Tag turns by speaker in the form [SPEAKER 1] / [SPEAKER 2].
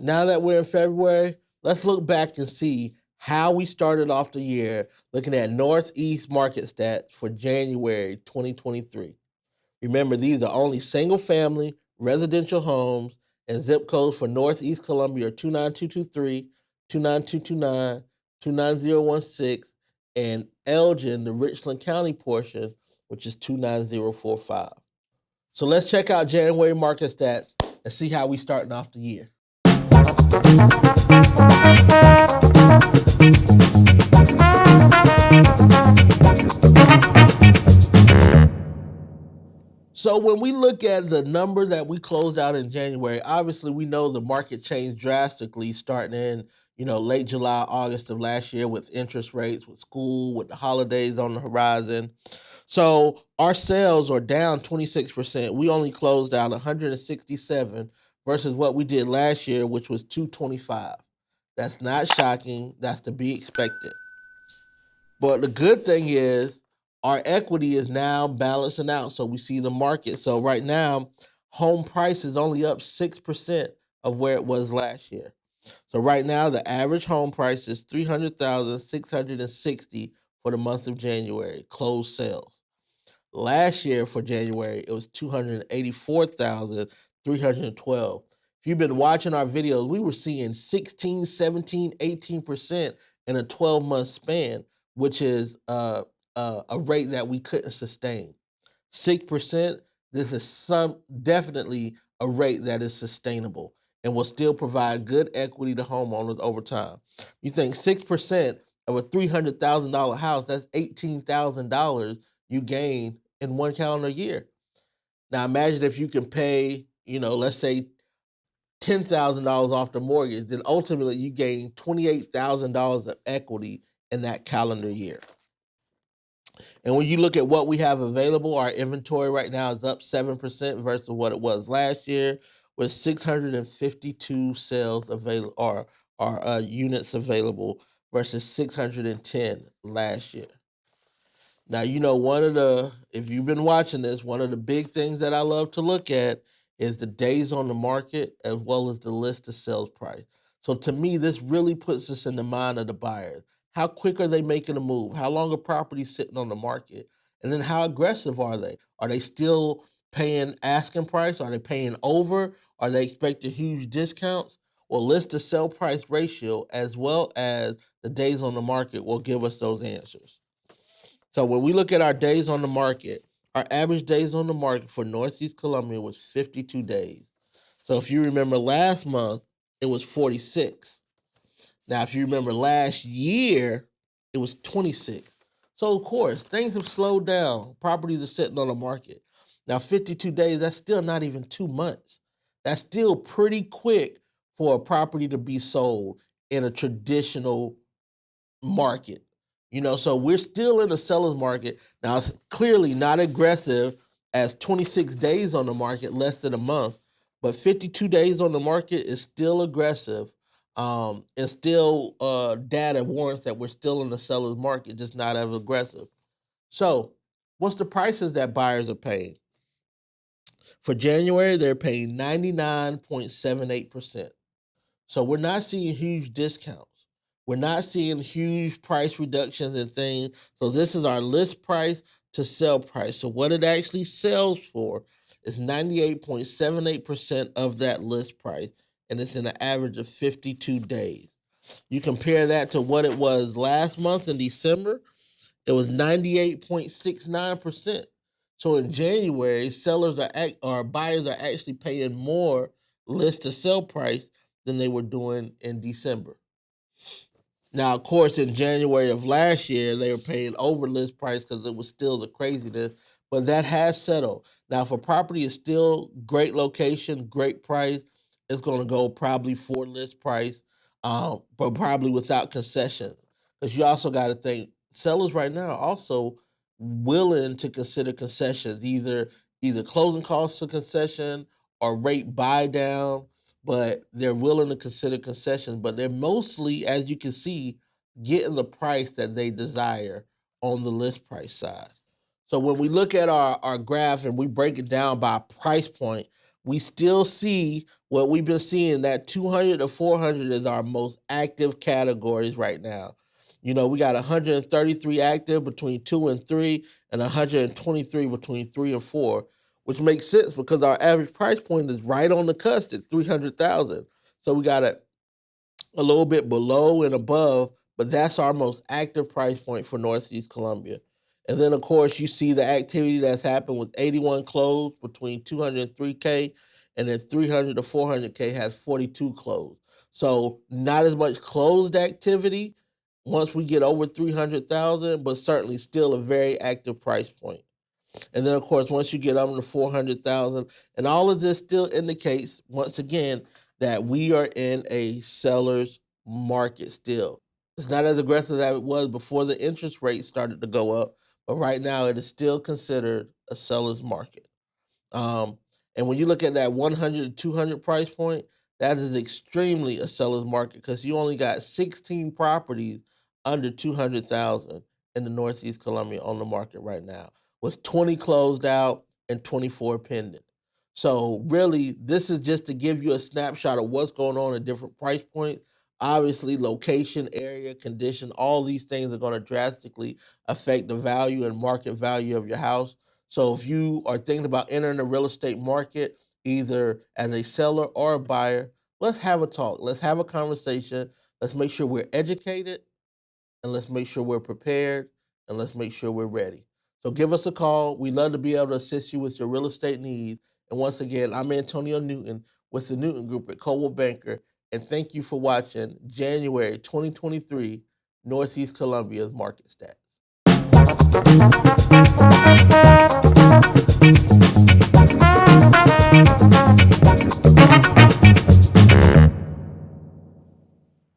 [SPEAKER 1] Now that we're in February, let's look back and see how we started off the year looking at Northeast market stats for January 2023. Remember, these are only single family residential homes, and zip codes for Northeast Columbia are 29223, 29229, 29016, and Elgin, the Richland County portion, which is 29045. So let's check out January market stats and see how we starting off the year. So when we look at the number that we closed out in January, obviously we know the market changed drastically starting in, late July, August of last year with interest rates, with school, with the holidays on the horizon. So our sales are down 26%. We only closed out 167 versus what we did last year, which was 225. That's not shocking. That's to be expected. But the good thing is our equity is now balancing out. So we see the market. So right now, home price is only up 6% of where it was last year. So right now, the average home price is $300,660 for the month of January, closed sales. Last year for January, it was $284,312. If you've been watching our videos, we were seeing 16, 17, 18% in a 12-month span, which is a rate that we couldn't sustain. 6%, this is definitely a rate that is sustainable and will still provide good equity to homeowners over time. You think 6% of a $300,000 house, that's $18,000 you gain in one calendar year. Now imagine if you can pay, let's say $10,000 off the mortgage, then ultimately you gain $28,000 of equity in that calendar year. And when you look at what we have available, our inventory right now is up 7% versus what it was last year, with 652 sales available or units available versus 610 last year. Now, if you've been watching this, one of the big things that I love to look at is the days on the market as well as the list of sales price. So to me, this really puts us in the mind of the buyers. How quick are they making a move? How long are properties sitting on the market? And then how aggressive are they? Are they still paying asking price? Are they paying over? Are they expecting huge discounts? Well, list to sell price ratio as well as the days on the market will give us those answers. So when we look at our days on the market, our average days on the market for Northeast Columbia was 52 days. So if you remember last month, it was 46. Now, if you remember last year, it was 26. So of course, things have slowed down. Properties are sitting on the market. Now, 52 days, that's still not even 2 months. That's still pretty quick for a property to be sold in a traditional market. So we're still in the seller's market. Now, it's clearly not aggressive as 26 days on the market, less than a month, but 52 days on the market is still aggressive. And still data warrants that we're still in the seller's market, just not as aggressive. So what's the prices that buyers are paying? For January, they're paying 99.78%. So we're not seeing huge discounts. We're not seeing huge price reductions and things. So this is our list price to sell price. So what it actually sells for is 98.78% of that list price, and it's in an average of 52 days. You compare that to what it was last month in December, it was 98.69%. So in January, buyers are actually paying more list to sell price than they were doing in December. Now, of course, in January of last year, they were paying over list price because it was still the craziness, but that has settled. Now, if a property is still great location, great price, it's going to go probably for list price, but probably without concessions. Because you also got to think sellers right now are also willing to consider concessions, either closing costs of concession or rate buy down, but they're willing to consider concessions, but they're mostly, as you can see, getting the price that they desire on the list price side. So when we look at our graph and we break it down by price point, we still see what we've been seeing, that 200 to 400 is our most active categories right now. You know, we got 133 active between 2 and 3 and 123 between 3 and 4, which makes sense because our average price point is right on the cusp at 300,000. So we got a little bit below and above, but that's our most active price point for Northeast Columbia. And then, of course, you see the activity that's happened with 81 closed between 203K, and then 300 to 400K has 42 closed. So not as much closed activity once we get over 300,000, but certainly still a very active price point. And then, of course, once you get up to 400,000, and all of this still indicates, once again, that we are in a seller's market still. It's not as aggressive as it was before the interest rate started to go up, but right now it is still considered a seller's market. Um, and when you look at that 100 to 200 price point, that is extremely a seller's market because you only got 16 properties under 200,000 in the Northeast Columbia on the market right now, with 20 closed out and 24 pending. So really, this is just to give you a snapshot of what's going on at different price points. Obviously, location, area, condition, all these things are going to drastically affect the value and market value of your house. So if you are thinking about entering the real estate market, either as a seller or a buyer, let's have a talk. Let's have a conversation. Let's make sure we're educated, and let's make sure we're prepared, and let's make sure we're ready. So give us a call. We'd love to be able to assist you with your real estate needs. And once again, I'm Antonio Newton with the Newton Group at Coldwell Banker. And thank you for watching January 2023 Northeast Columbia's Market Stats.